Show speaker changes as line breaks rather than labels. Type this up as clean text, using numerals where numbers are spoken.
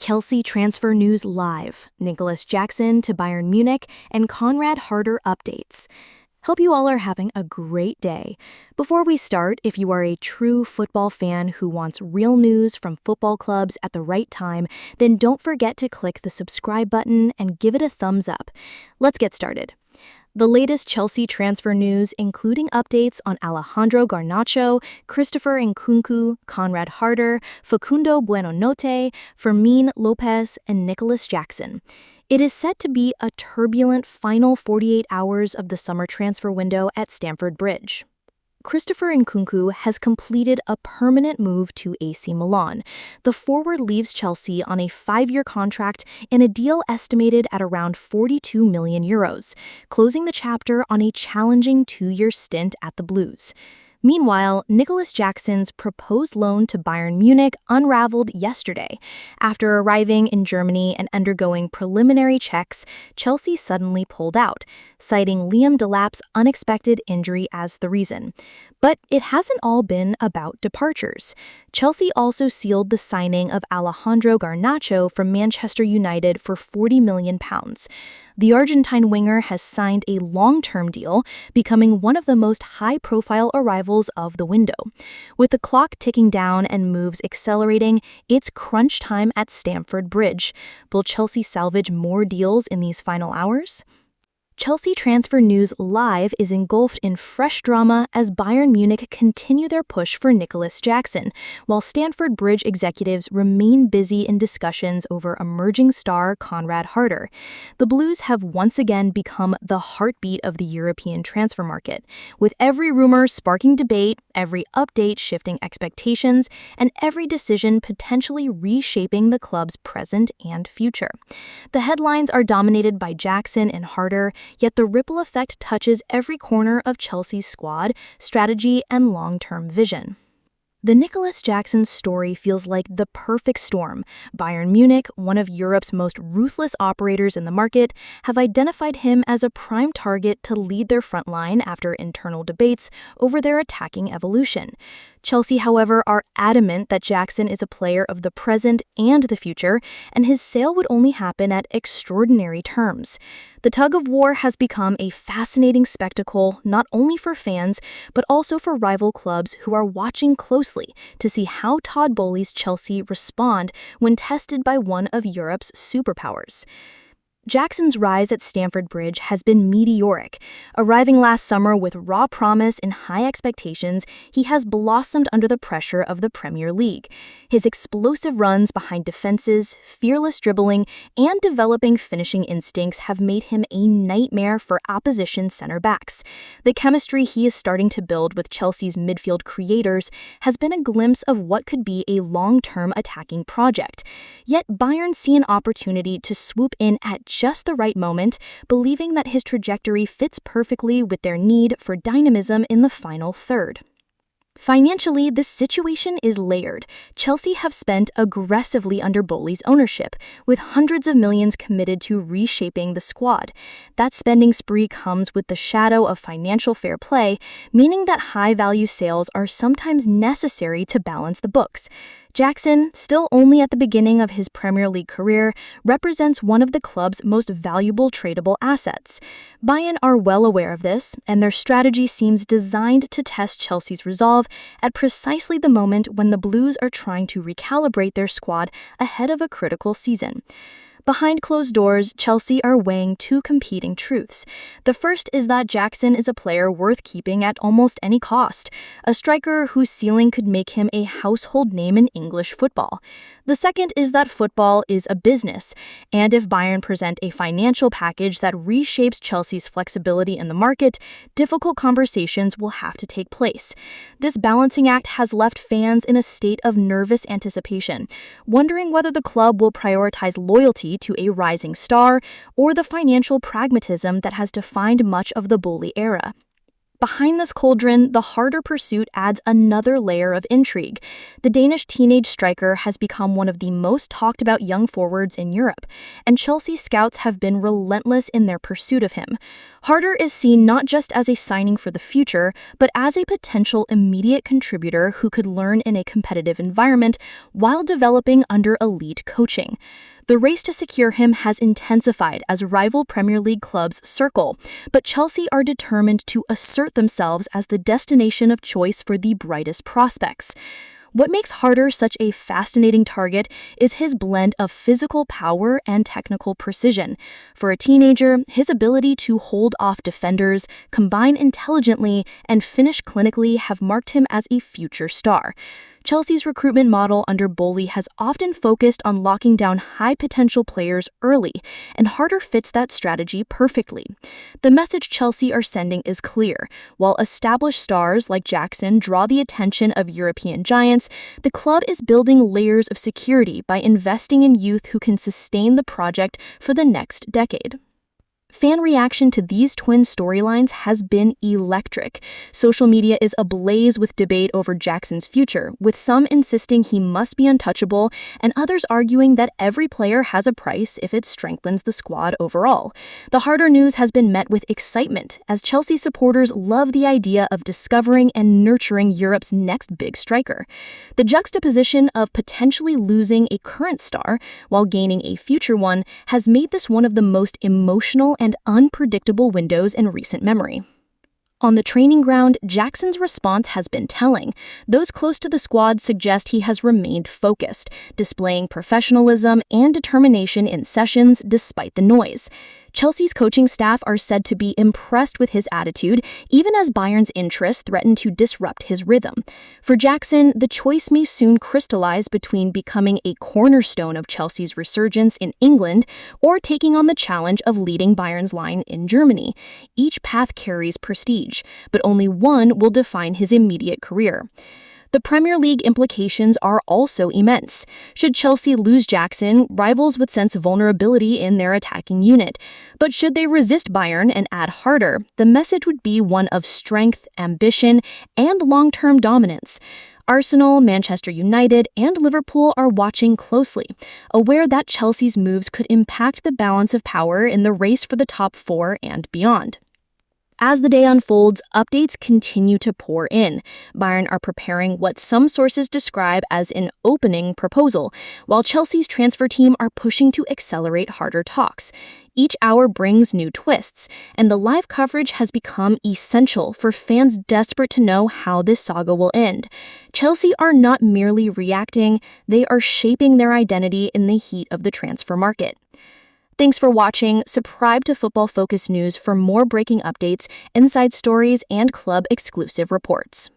Chelsea transfer news live, Nicolas Jackson to Bayern Munich, and Conrad Harder updates. Hope you all are having a great day. Before we start, if you are a true football fan who wants real news from football clubs at the right time, then don't forget to click the subscribe button and give it a thumbs up. Let's get started. The latest Chelsea transfer news, including updates on Alejandro Garnacho, Christopher Nkunku, Conrad Harder, Facundo Buonanotte, Fermin Lopez, and Nicolas Jackson. It is set to be a turbulent final 48 hours of the summer transfer window at Stamford Bridge. Christopher Nkunku has completed a permanent move to AC Milan. The forward leaves Chelsea on a 5-year contract in a deal estimated at around €42 million, closing the chapter on a challenging 2-year stint at the Blues. Meanwhile, Nicolas Jackson's proposed loan to Bayern Munich unraveled yesterday. After arriving in Germany and undergoing preliminary checks, Chelsea suddenly pulled out, citing Liam Delap's unexpected injury as the reason. But it hasn't all been about departures. Chelsea also sealed the signing of Alejandro Garnacho from Manchester United for £40 million. The Argentine winger has signed a long-term deal, becoming one of the most high-profile arrivals of the window. With the clock ticking down and moves accelerating, it's crunch time at Stamford Bridge. Will Chelsea salvage more deals in these final hours? Chelsea transfer news live is engulfed in fresh drama as Bayern Munich continue their push for Nicolas Jackson, while Stamford Bridge executives remain busy in discussions over emerging star Conrad Harder. The Blues have once again become the heartbeat of the European transfer market, with every rumor sparking debate, every update shifting expectations, and every decision potentially reshaping the club's present and future. The headlines are dominated by Jackson and Harder, yet the ripple effect touches every corner of Chelsea's squad, strategy, and long-term vision. The Nicolas Jackson story feels like the perfect storm. Bayern Munich, one of Europe's most ruthless operators in the market, have identified him as a prime target to lead their front line after internal debates over their attacking evolution. Chelsea, however, are adamant that Jackson is a player of the present and the future, and his sale would only happen at extraordinary terms. The tug-of-war has become a fascinating spectacle not only for fans, but also for rival clubs who are watching closely to see how Todd Boehly's Chelsea respond when tested by one of Europe's superpowers. Jackson's rise at Stamford Bridge has been meteoric. Arriving last summer with raw promise and high expectations, he has blossomed under the pressure of the Premier League. His explosive runs behind defenses, fearless dribbling, and developing finishing instincts have made him a nightmare for opposition center-backs. The chemistry he is starting to build with Chelsea's midfield creators has been a glimpse of what could be a long-term attacking project. Yet Bayern see an opportunity to swoop in at just the right moment, believing that his trajectory fits perfectly with their need for dynamism in the final third. Financially, the situation is layered. Chelsea have spent aggressively under Boehly's ownership, with hundreds of millions committed to reshaping the squad. That spending spree comes with the shadow of financial fair play, meaning that high-value sales are sometimes necessary to balance the books. Jackson, still only at the beginning of his Premier League career, represents one of the club's most valuable tradable assets. Bayern are well aware of this, and their strategy seems designed to test Chelsea's resolve at precisely the moment when the Blues are trying to recalibrate their squad ahead of a critical season. Behind closed doors, Chelsea are weighing two competing truths. The first is that Jackson is a player worth keeping at almost any cost, a striker whose ceiling could make him a household name in English football. The second is that football is a business, and if Bayern present a financial package that reshapes Chelsea's flexibility in the market, difficult conversations will have to take place. This balancing act has left fans in a state of nervous anticipation, wondering whether the club will prioritize loyalty to a rising star or the financial pragmatism that has defined much of the Boehly era. Behind this cauldron, the Harder pursuit adds another layer of intrigue. The Danish teenage striker has become one of the most talked about young forwards in Europe, and Chelsea scouts have been relentless in their pursuit of him. Harder is seen not just as a signing for the future, but as a potential immediate contributor who could learn in a competitive environment while developing under elite coaching. The race to secure him has intensified as rival Premier League clubs circle, but Chelsea are determined to assert themselves as the destination of choice for the brightest prospects. What makes Harder such a fascinating target is his blend of physical power and technical precision. For a teenager, his ability to hold off defenders, combine intelligently, and finish clinically have marked him as a future star. Chelsea's recruitment model under Bowley has often focused on locking down high-potential players early, and Harder fits that strategy perfectly. The message Chelsea are sending is clear. While established stars like Jackson draw the attention of European giants, the club is building layers of security by investing in youth who can sustain the project for the next decade. Fan reaction to these twin storylines has been electric. Social media is ablaze with debate over Jackson's future, with some insisting he must be untouchable and others arguing that every player has a price if it strengthens the squad overall. The Harder news has been met with excitement, as Chelsea supporters love the idea of discovering and nurturing Europe's next big striker. The juxtaposition of potentially losing a current star while gaining a future one has made this one of the most emotional and unpredictable windows in recent memory. On the training ground, Jackson's response has been telling. Those close to the squad suggest he has remained focused, displaying professionalism and determination in sessions despite the noise. Chelsea's coaching staff are said to be impressed with his attitude, even as Bayern's interests threaten to disrupt his rhythm. For Jackson, the choice may soon crystallize between becoming a cornerstone of Chelsea's resurgence in England or taking on the challenge of leading Bayern's line in Germany. Each path carries prestige, but only one will define his immediate career. The Premier League implications are also immense. Should Chelsea lose Jackson, rivals would sense vulnerability in their attacking unit. But should they resist Bayern and add Harder, the message would be one of strength, ambition, and long-term dominance. Arsenal, Manchester United, and Liverpool are watching closely, aware that Chelsea's moves could impact the balance of power in the race for the top four and beyond. As the day unfolds, updates continue to pour in. Bayern are preparing what some sources describe as an opening proposal, while Chelsea's transfer team are pushing to accelerate Harder talks. Each hour brings new twists, and the live coverage has become essential for fans desperate to know how this saga will end. Chelsea are not merely reacting, they are shaping their identity in the heat of the transfer market. Thanks for watching. Subscribe to Football Focus News for more breaking updates, inside stories, and club-exclusive reports.